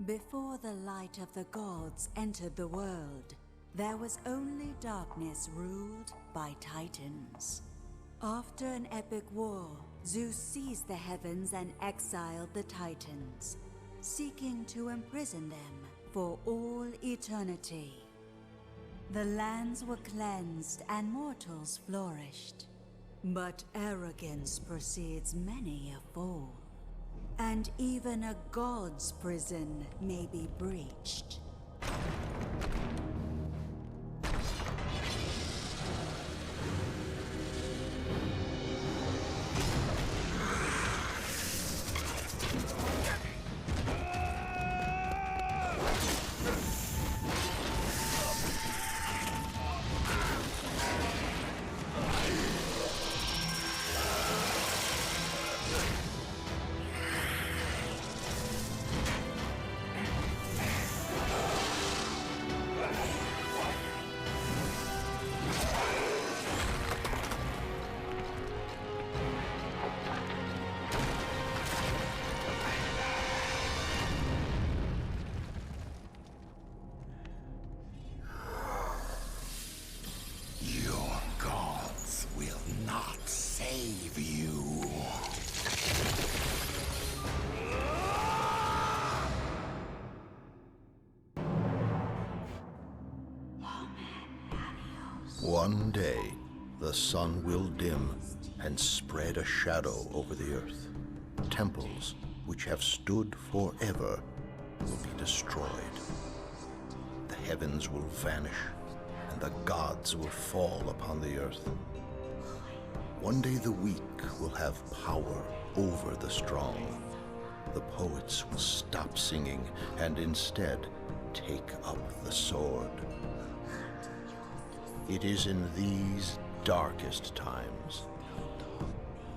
Before the light of the gods entered the world, there was only darkness ruled by titans. After an epic war, Zeus seized the heavens and exiled the titans, seeking to imprison them for all eternity. The lands were cleansed and mortals flourished. But arrogance precedes many a fall, and even a god's prison may be breached. One day, the sun will dim and spread a shadow over the earth. Temples, which have stood forever, will be destroyed. The heavens will vanish, and the gods will fall upon the earth. One day the weak will have power over the strong. The poets will stop singing and instead take up the sword. It is in these darkest times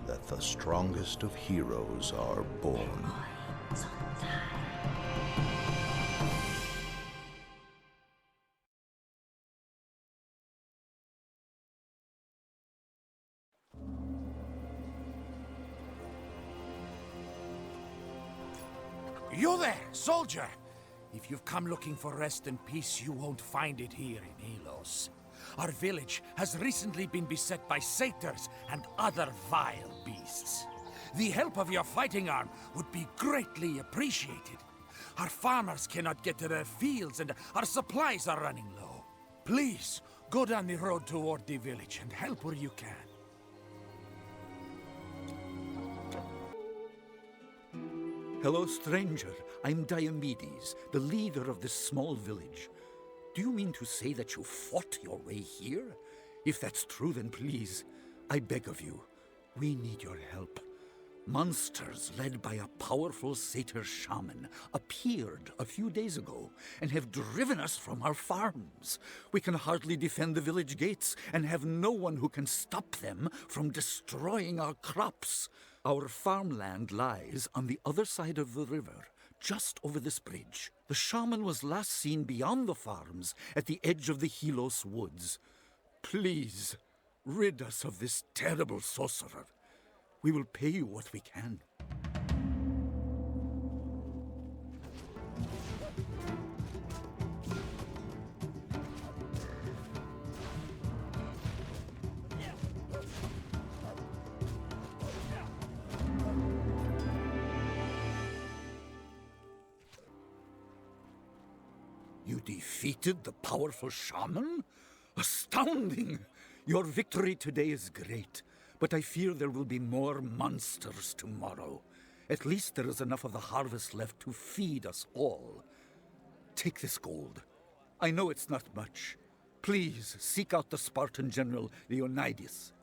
that the strongest of heroes are born. You there, soldier! If you've come looking for rest and peace, you won't find it here in Helos. Our village has recently been beset by satyrs and other vile beasts. The help of your fighting arm would be greatly appreciated. Our farmers cannot get to their fields and our supplies are running low. Please, go down the road toward the village and help where you can. Hello, stranger. I'm Diomedes, the leader of this small village. Do you mean to say that you fought your way here? If that's true, then please, I beg of you, we need your help. Monsters led by a powerful satyr shaman appeared a few days ago and have driven us from our farms. We can hardly defend the village gates and have no one who can stop them from destroying our crops. Our farmland lies on the other side of the river, just over this bridge. The shaman was last seen beyond the farms at the edge of the Helos woods. Please, rid us of this terrible sorcerer. We will pay you what we can. You defeated the powerful shaman? Astounding! Your victory today is great, but I fear there will be more monsters tomorrow. At least there is enough of the harvest left to feed us all. Take this gold. I know it's not much. Please seek out the Spartan general Leonidas.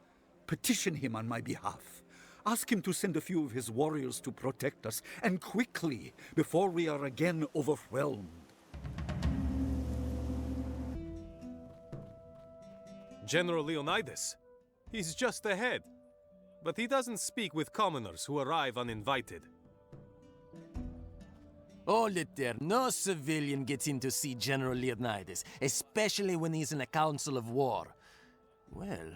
Petition him on my behalf. Ask him to send a few of his warriors to protect us, and quickly, before we are again overwhelmed. General Leonidas. He's just ahead. But he doesn't speak with commoners who arrive uninvited. Hold it there. No civilian gets in to see General Leonidas, especially when he's in a council of war. Well,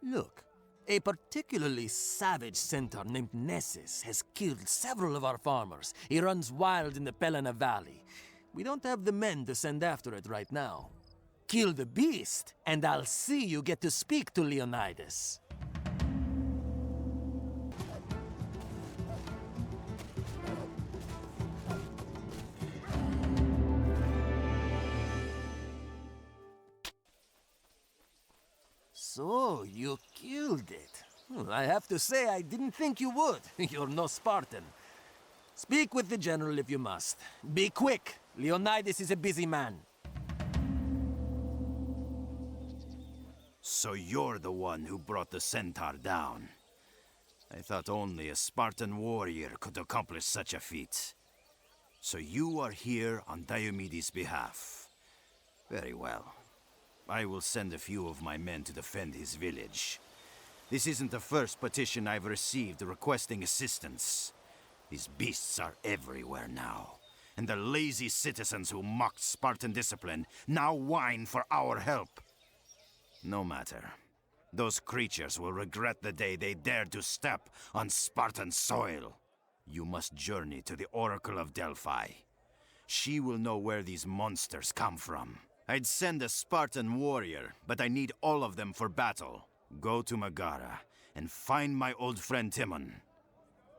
look. A particularly savage centaur named Nessus has killed several of our farmers. He runs wild in the Pelena Valley. We don't have the men to send after it right now. Kill the beast, and I'll see you get to speak to Leonidas. So, you killed it. I have to say, I didn't think you would. You're no Spartan. Speak with the general if you must. Be quick. Leonidas is a busy man. So you're the one who brought the centaur down. I thought only a Spartan warrior could accomplish such a feat. So you are here on Diomedes' behalf. Very well. I will send a few of my men to defend his village. This isn't the first petition I've received requesting assistance. These beasts are everywhere now, and the lazy citizens who mocked Spartan discipline now whine for our help. No matter. Those creatures will regret the day they dared to step on Spartan soil. You must journey to the Oracle of Delphi. She will know where these monsters come from. I'd send a Spartan warrior, but I need all of them for battle. Go to Megara and find my old friend Timon.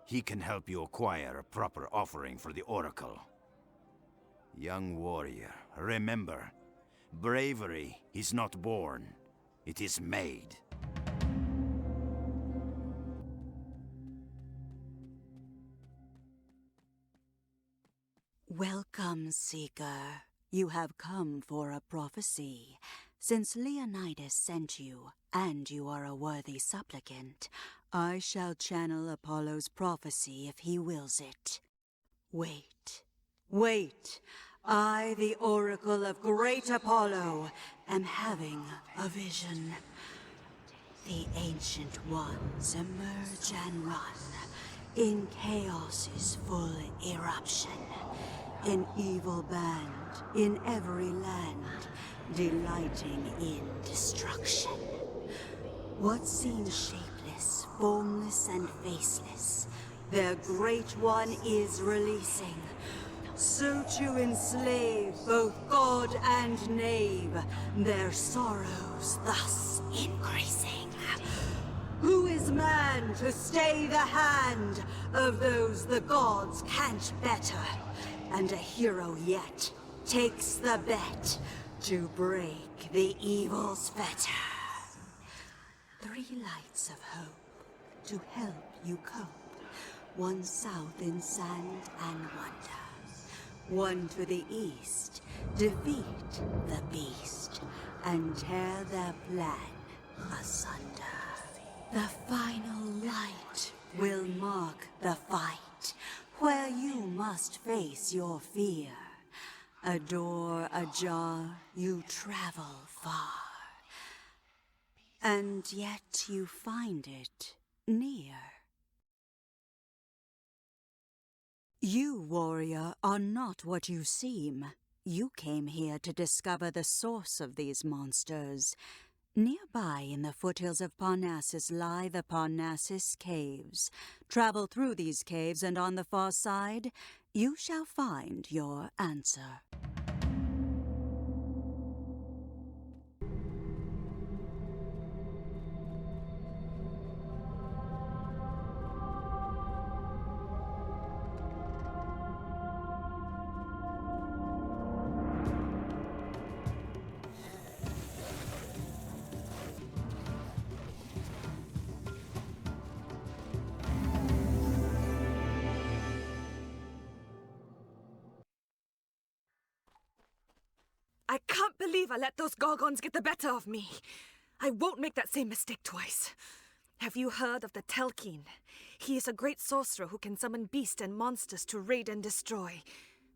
He can help you acquire a proper offering for the Oracle. Young warrior, remember, bravery is not born, it is made. Welcome, Seeker. You have come for a prophecy. Since Leonidas sent you, and you are a worthy supplicant, I shall channel Apollo's prophecy if he wills it. Wait, wait. I, the Oracle of Great Apollo, am having a vision. The Ancient Ones emerge and run in chaos's full eruption. An evil band in every land, delighting in destruction. What seems shapeless, formless, and faceless, their Great One is releasing. So to enslave both god and knave, their sorrows thus increasing. Who is man to stay the hand of those the gods can't better? And a hero yet takes the bet to break the evil's fetter. 3 lights of hope to help you cope. 1 south in sand and wonder. 1 to the east, defeat the beast and tear their plan asunder. The final light will mark the fight, where you must face your fear. A door ajar, you travel far, and yet you find it near. You, warrior, are not what you seem. You came here to discover the source of these monsters. Nearby in the foothills of Parnassus lie the Parnassus Caves. Travel through these caves, and on the far side, you shall find your answer. I can't believe I let those Gorgons get the better of me. I won't make that same mistake twice. Have you heard of the Telkine? He is a great sorcerer who can summon beasts and monsters to raid and destroy.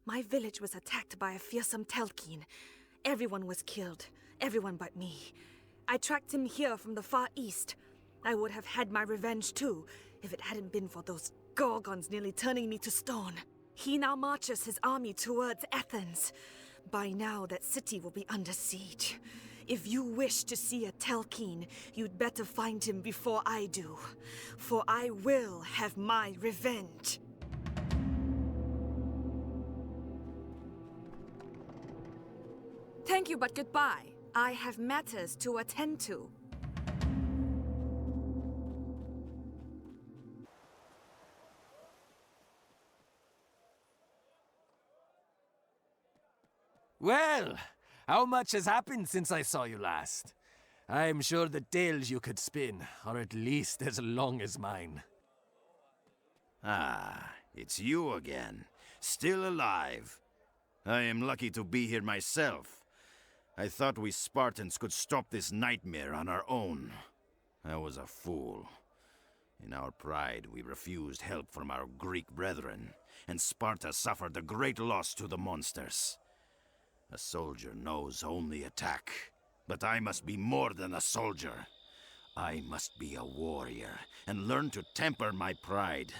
My village was attacked by a fearsome Telkine. Everyone was killed, everyone but me. I tracked him here from the far east. I would have had my revenge too, if it hadn't been for those Gorgons nearly turning me to stone. He now marches his army towards Athens. By now, that city will be under siege. If you wish to see a Telkeen, you'd better find him before I do. For I will have my revenge. Thank you, but goodbye. I have matters to attend to. Well, how much has happened since I saw you last? I'm sure the tales you could spin are at least as long as mine. Ah, it's you again. Still alive. I am lucky to be here myself. I thought we Spartans could stop this nightmare on our own. I was a fool. In our pride, we refused help from our Greek brethren, and Sparta suffered a great loss to the monsters. A soldier knows only attack, but I must be more than a soldier. I must be a warrior, and learn to temper my pride.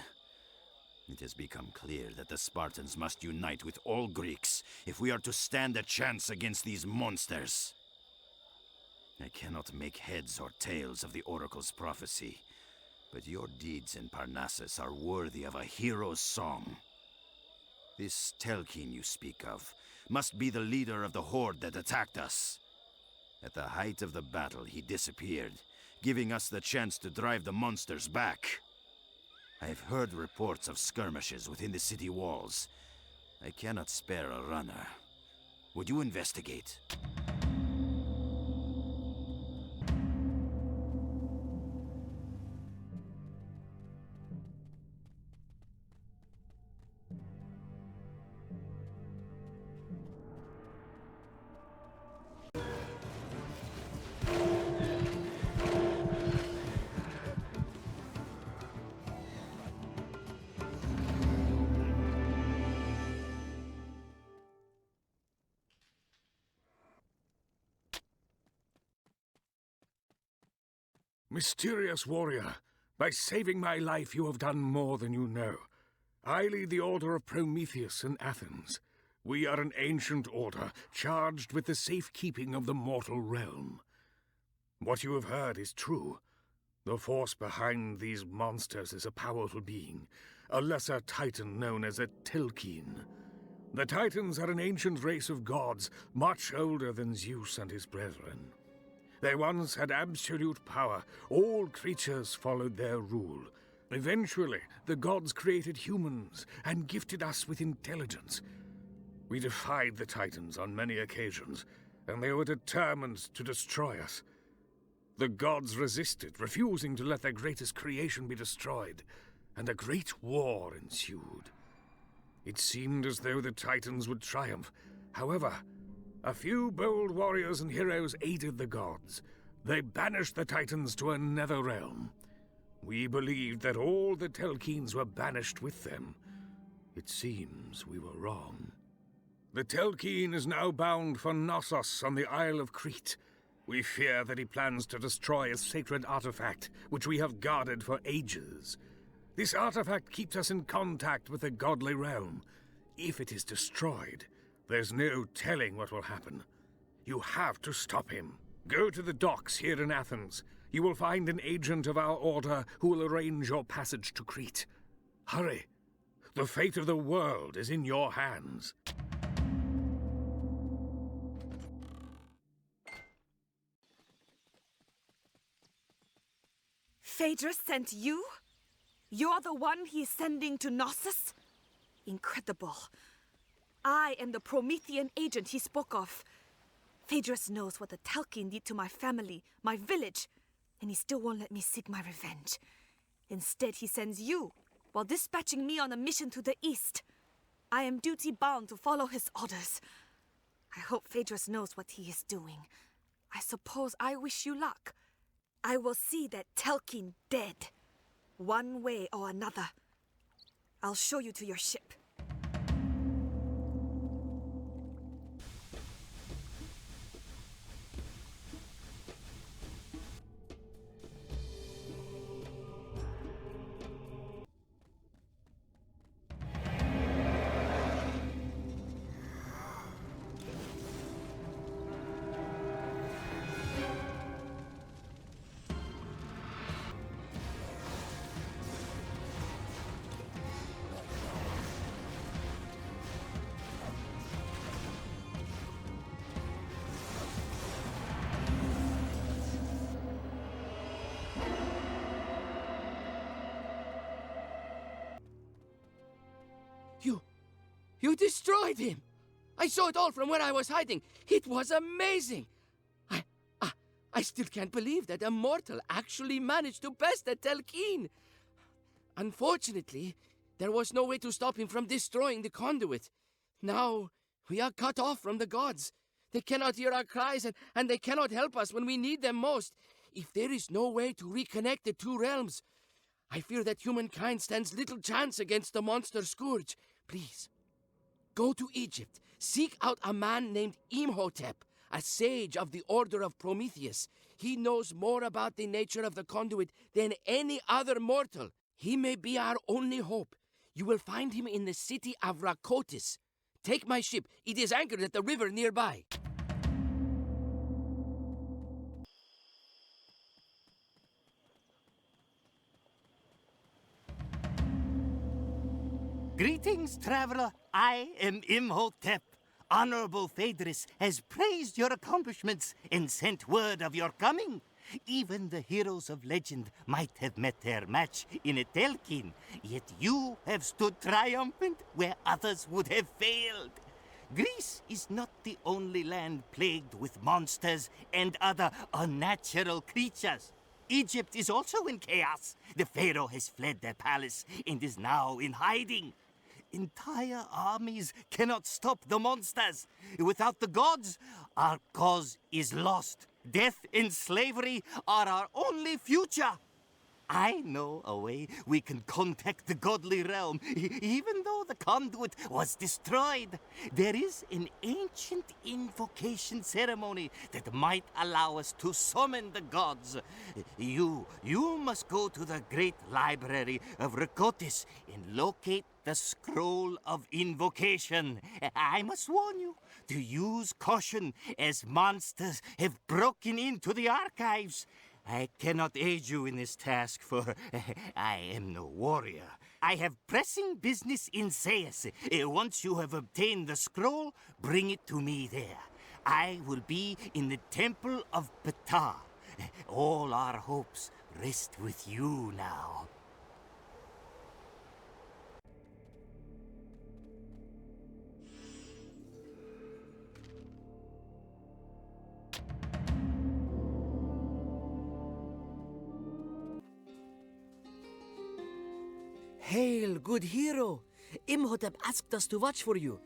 It has become clear that the Spartans must unite with all Greeks if we are to stand a chance against these monsters. I cannot make heads or tails of the Oracle's prophecy, but your deeds in Parnassus are worthy of a hero's song. This Telkeen you speak of must be the leader of the horde that attacked us. At the height of the battle, he disappeared, giving us the chance to drive the monsters back. I have heard reports of skirmishes within the city walls. I cannot spare a runner. Would you investigate? Mysterious warrior, by saving my life you have done more than you know. I lead the Order of Prometheus in Athens. We are an ancient order, charged with the safekeeping of the mortal realm. What you have heard is true. The force behind these monsters is a powerful being, a lesser titan known as a Telkeen. The Titans are an ancient race of gods, much older than Zeus and his brethren. They once had absolute power. All creatures followed their rule. Eventually, the gods created humans and gifted us with intelligence. We defied the Titans on many occasions, and they were determined to destroy us. The gods resisted, refusing to let their greatest creation be destroyed, and a great war ensued. It seemed as though the Titans would triumph. However, a few bold warriors and heroes aided the gods. They banished the Titans to a nether realm. We believed that all the Telkeens were banished with them. It seems we were wrong. The Telkeen is now bound for Knossos on the Isle of Crete. We fear that he plans to destroy a sacred artifact, which we have guarded for ages. This artifact keeps us in contact with the godly realm. If it is destroyed, there's no telling what will happen. You have to stop him. Go to the docks here in Athens. You will find an agent of our order who will arrange your passage to Crete. Hurry. The fate of the world is in your hands. Phaedrus sent you? You're the one he's sending to Knossos? Incredible. I am the Promethean agent he spoke of. Phaedrus knows what the Telkeen did to my family, my village, and he still won't let me seek my revenge. Instead, he sends you, while dispatching me on a mission to the east. I am duty-bound to follow his orders. I hope Phaedrus knows what he is doing. I suppose I wish you luck. I will see that Telkeen dead, one way or another. I'll show you to your ship. You destroyed him! I saw it all from where I was hiding. It was amazing! I still can't believe that a mortal actually managed to best a Telkeen. Unfortunately, there was no way to stop him from destroying the conduit. Now, we are cut off from the gods. They cannot hear our cries, and they cannot help us when we need them most. If there is no way to reconnect the two realms, I fear that humankind stands little chance against the monster scourge. Please, go to Egypt. Seek out a man named Imhotep, a sage of the Order of Prometheus. He knows more about the nature of the conduit than any other mortal. He may be our only hope. You will find him in the city of Rakotis. Take my ship. It is anchored at the river nearby. Greetings, traveler. I am Imhotep. Honorable Phaedrus has praised your accomplishments and sent word of your coming. Even the heroes of legend might have met their match in a Telkin, yet you have stood triumphant where others would have failed. Greece is not the only land plagued with monsters and other unnatural creatures. Egypt is also in chaos. The pharaoh has fled their palace and is now in hiding. Entire armies cannot stop the monsters. Without the gods, our cause is lost. Death and slavery are our only future. I know a way we can contact the godly realm, even though the conduit was destroyed. There is an ancient invocation ceremony that might allow us to summon the gods. You must go to the great library of Rakotis and locate the scroll of invocation. I must warn you to use caution, as monsters have broken into the archives. I cannot aid you in this task, for I am no warrior. I have pressing business in Sais. Once you have obtained the scroll, bring it to me there. I will be in the Temple of Ptah. All our hopes rest with you now. Hail, good hero! Imhotep asked us to watch for you.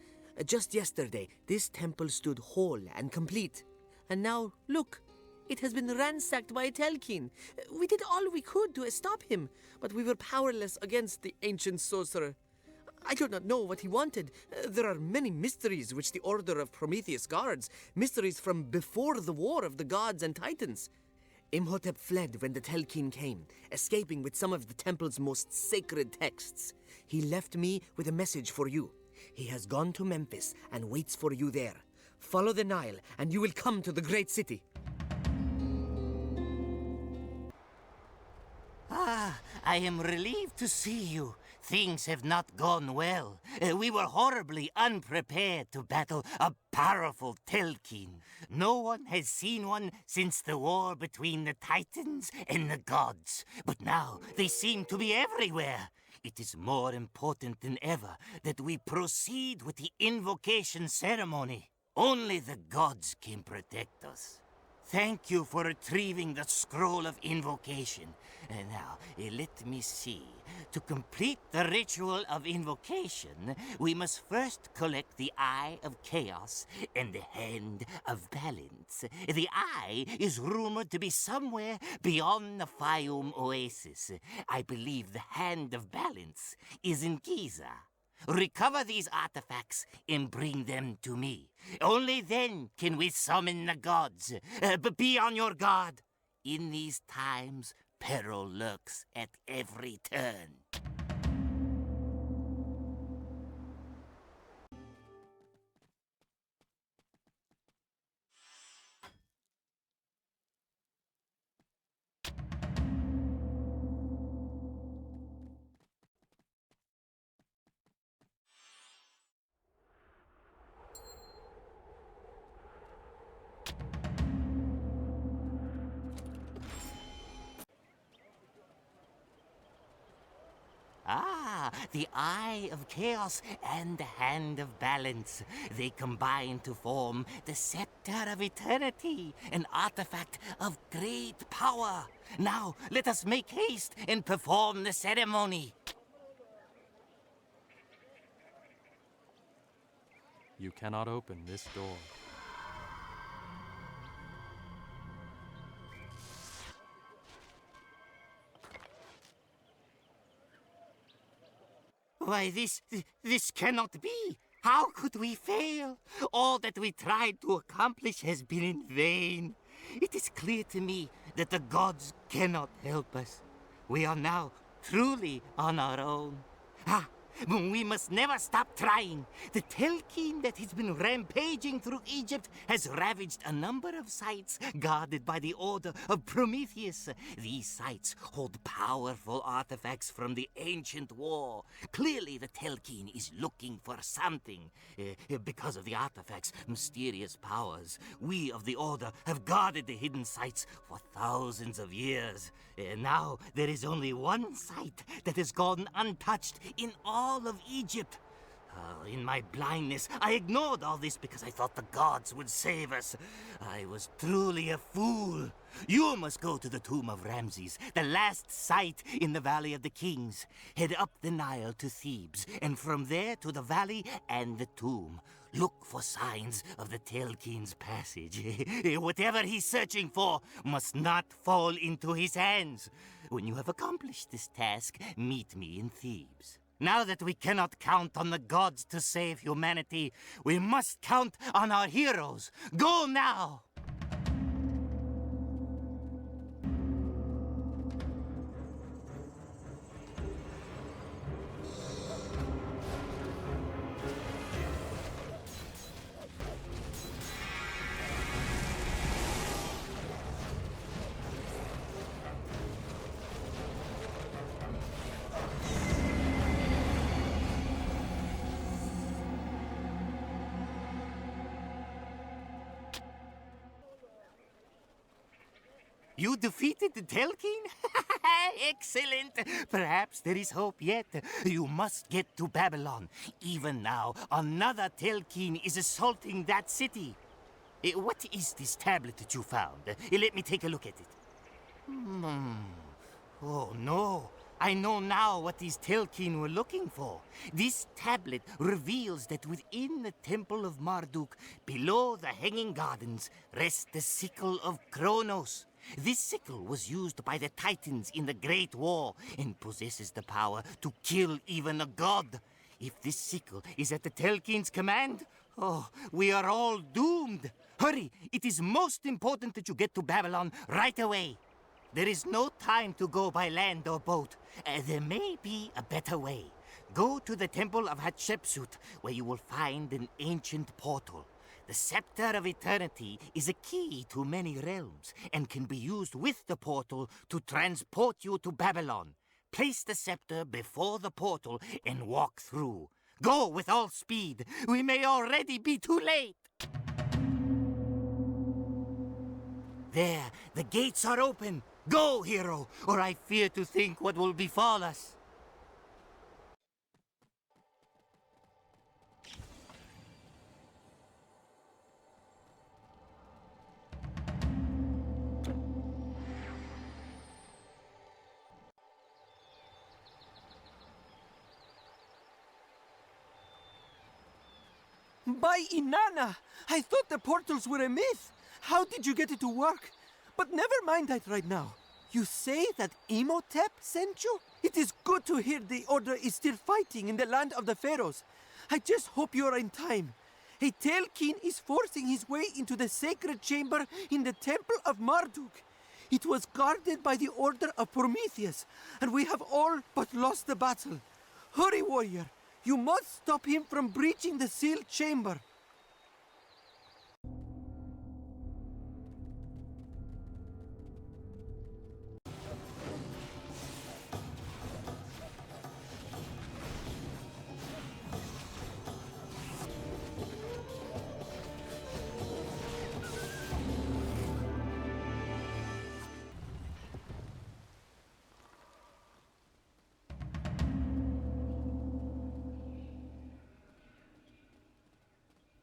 Just yesterday, this temple stood whole and complete. And now, look, it has been ransacked by a Telkin. We did all we could to stop him, but we were powerless against the ancient sorcerer. I do not know what he wanted. There are many mysteries which the Order of Prometheus guards, mysteries from before the war of the gods and titans. Imhotep fled when the Telkin came, escaping with some of the temple's most sacred texts. He left me with a message for you. He has gone to Memphis and waits for you there. Follow the Nile, and you will come to the great city. I am relieved to see you. Things have not gone well. We were horribly unprepared to battle a powerful Telkin. No one has seen one since the war between the Titans and the gods. But now they seem to be everywhere. It is more important than ever that we proceed with the invocation ceremony. Only the gods can protect us. Thank you for retrieving the scroll of invocation. Now, let me see. To complete the ritual of invocation, we must first collect the Eye of Chaos and the Hand of Balance. The Eye is rumored to be somewhere beyond the Fayum Oasis. I believe the Hand of Balance is in Giza. Recover these artifacts and bring them to me. Only then can we summon the gods. But be on your guard. In these times, peril lurks at every turn. the Eye of Chaos and the Hand of Balance. They combine to form the Scepter of Eternity, an artifact of great power. Now, let us make haste and perform the ceremony. You cannot open this door. Why, this cannot be. How could we fail? All that we tried to accomplish has been in vain. It is clear to me that the gods cannot help us. We are now truly on our own. We must never stop trying. The Telkeen that has been rampaging through Egypt has ravaged a number of sites guarded by the Order of Prometheus. These sites hold powerful artifacts from the ancient war. Clearly, the Telkeen is looking for something. Because of the artifacts' mysterious powers, we of the Order have guarded the hidden sites for thousands of years. Now, there is only one site that has gone untouched in all of Egypt. In my blindness, I ignored all this because I thought the gods would save us. I was truly a fool. You must go to the tomb of Ramses, the last site in the Valley of the Kings. Head up the Nile to Thebes, and from there to the valley and the tomb. Look for signs of the Telkeen's passage. Whatever he's searching for must not fall into his hands. When you have accomplished this task, meet me in Thebes. Now that we cannot count on the gods to save humanity, we must count on our heroes. Go now! You defeated the Telkeen? Excellent! Perhaps there is hope yet. You must get to Babylon. Even now, another Telkeen is assaulting that city. What is this tablet that you found? Let me take a look at it. Oh, no. I know now what these Telkeen were looking for. This tablet reveals that within the Temple of Marduk, below the Hanging Gardens, rests the sickle of Kronos. This sickle was used by the Titans in the Great War and possesses the power to kill even a god. If this sickle is at the Telkeen's command, we are all doomed. Hurry! It is most important that you get to Babylon right away. There is no time to go by land or boat. There may be a better way. Go to the Temple of Hatshepsut, where you will find an ancient portal. The Scepter of Eternity is a key to many realms and can be used with the portal to transport you to Babylon. Place the scepter before the portal and walk through. Go with all speed. We may already be too late. There, the gates are open. Go, hero, or I fear to think what will befall us. By Inanna! I thought the portals were a myth. How did you get it to work? But never mind that right now. You say that Imhotep sent you? It is good to hear the Order is still fighting in the land of the pharaohs. I just hope you are in time. A Telkeen is forcing his way into the sacred chamber in the Temple of Marduk. It was guarded by the Order of Prometheus, and we have all but lost the battle. Hurry, warrior! You must stop him from breaching the sealed chamber.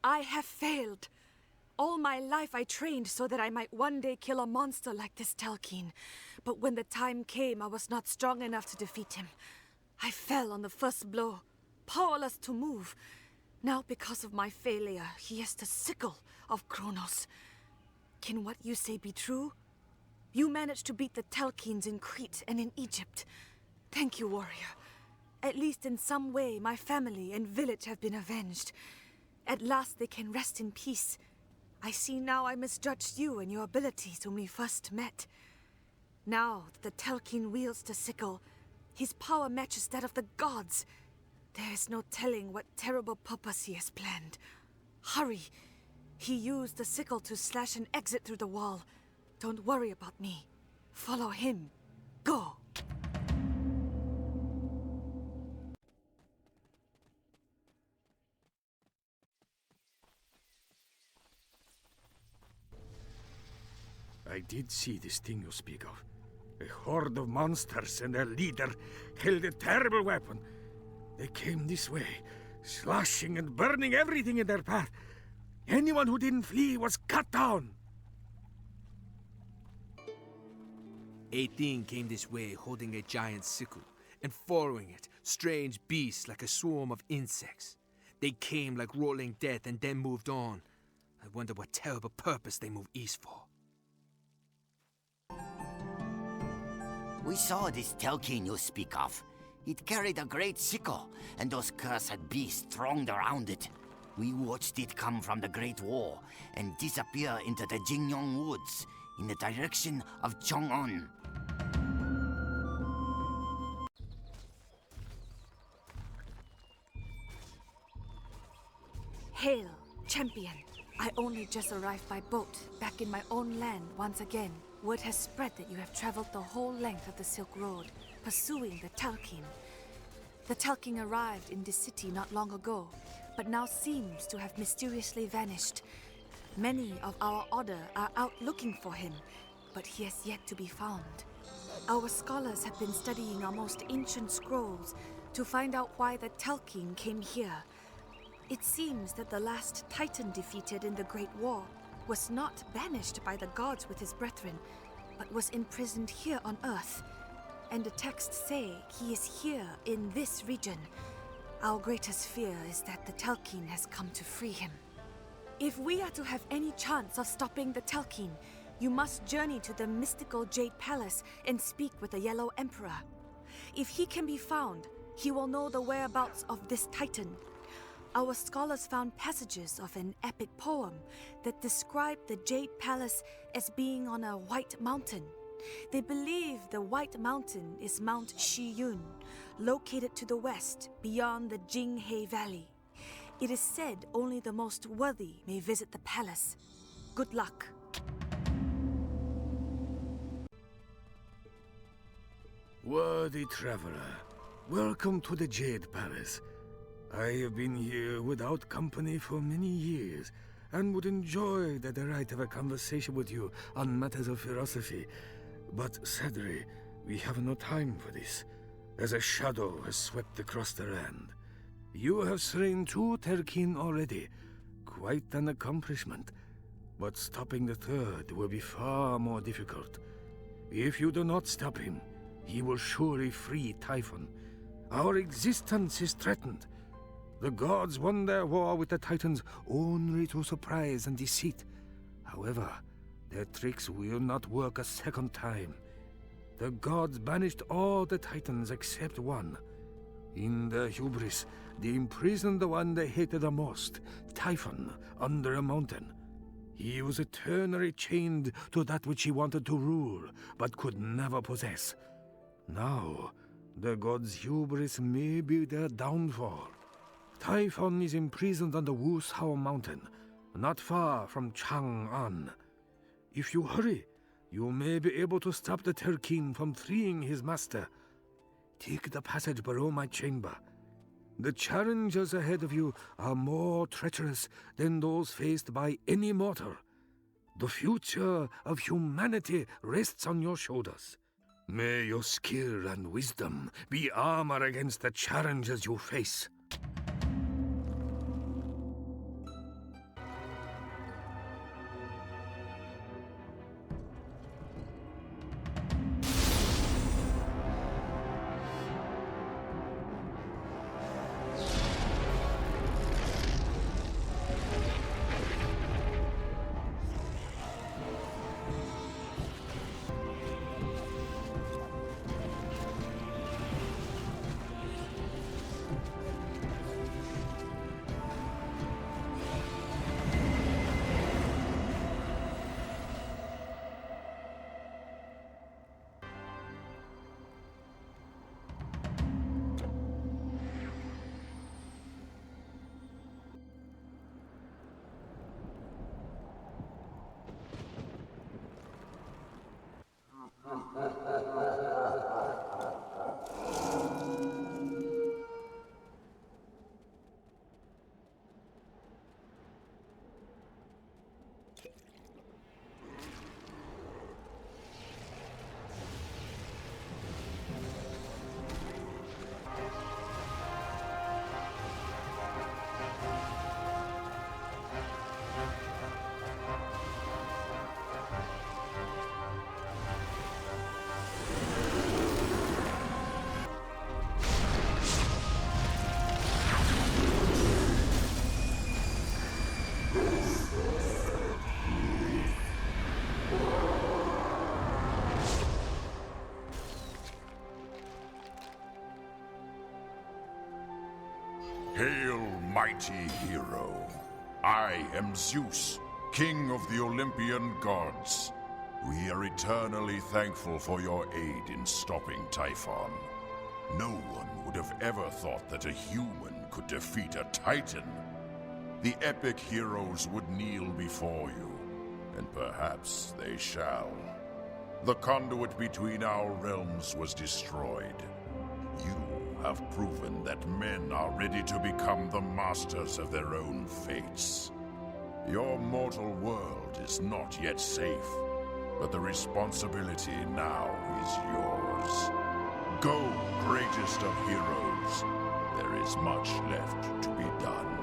I have failed. All my life I trained so that I might one day kill a monster like this Telkeen. But when the time came, I was not strong enough to defeat him. I fell on the first blow, powerless to move. Now, because of my failure, he is the sickle of Kronos. Can what you say be true? You managed to beat the Telkeens in Crete and in Egypt. Thank you, warrior. At least in some way, my family and village have been avenged. At last they can rest in peace. I see now I misjudged you and your abilities when we first met. Now that the Telkeen wields the sickle, his power matches that of the gods. There is no telling what terrible purpose he has planned. Hurry! He used the sickle to slash an exit through the wall. Don't worry about me. Follow him. Go! I did see this thing you speak of. A horde of monsters and their leader held a terrible weapon. They came this way, slashing and burning everything in their path. Anyone who didn't flee was cut down. A thing came this way holding a giant sickle, and following it, strange beasts like a swarm of insects. They came like rolling death and then moved on. I wonder what terrible purpose they moved east for. We saw this Telkeen you speak of. It carried a great sickle, and those cursed beasts thronged around it. We watched it come from the Great War and disappear into the Jingyong Woods in the direction of Chong'an. Hail, champion. I only just arrived by boat, back in my own land once again. Word has spread that you have traveled the whole length of the Silk Road, pursuing the Telkeen. The Telkeen arrived in this city not long ago, but now seems to have mysteriously vanished. Many of our order are out looking for him, but he has yet to be found. Our scholars have been studying our most ancient scrolls to find out why the Telkeen came here. It seems that the last Titan defeated in the Great War was not banished by the gods with his brethren, but was imprisoned here on Earth. And the texts say he is here in this region. Our greatest fear is that the Telkeen has come to free him. If we are to have any chance of stopping the Telkeen, you must journey to the mystical Jade Palace and speak with the Yellow Emperor. If he can be found, he will know the whereabouts of this Titan. Our scholars found passages of an epic poem that described the Jade Palace as being on a white mountain. They believe the White Mountain is Mount Shiyun, located to the west beyond the Jinghe Valley. It is said only the most worthy may visit the palace. Good luck. Worthy traveler, welcome to the Jade Palace. I have been here without company for many years, and would enjoy the right to have a conversation with you on matters of philosophy. But sadly, we have no time for this, as a shadow has swept across the land. You have slain 2 Telkeen already, quite an accomplishment. But stopping the third will be far more difficult. If you do not stop him, he will surely free Typhon. Our existence is threatened. The gods won their war with the Titans only to surprise and deceit. However, their tricks will not work a second time. The gods banished all the Titans except one. In their hubris, they imprisoned the one they hated the most, Typhon, under a mountain. He was eternally chained to that which he wanted to rule, but could never possess. Now, the gods' hubris may be their downfall. Typhon is imprisoned on the Wushao mountain, not far from Chang'an. If you hurry, you may be able to stop the Telkeen from freeing his master. Take the passage below my chamber. The challenges ahead of you are more treacherous than those faced by any mortal. The future of humanity rests on your shoulders. May your skill and wisdom be armor against the challenges you face. mighty hero. I am Zeus, king of the Olympian gods. We are eternally thankful for your aid in stopping Typhon. No one would have ever thought that a human could defeat a titan. The epic heroes would kneel before you, and perhaps they shall. The conduit between our realms was destroyed. You have proven that men are ready to become the masters of their own fates. Your mortal world is not yet safe, but the responsibility now is yours. Go, greatest of heroes. There is much left to be done.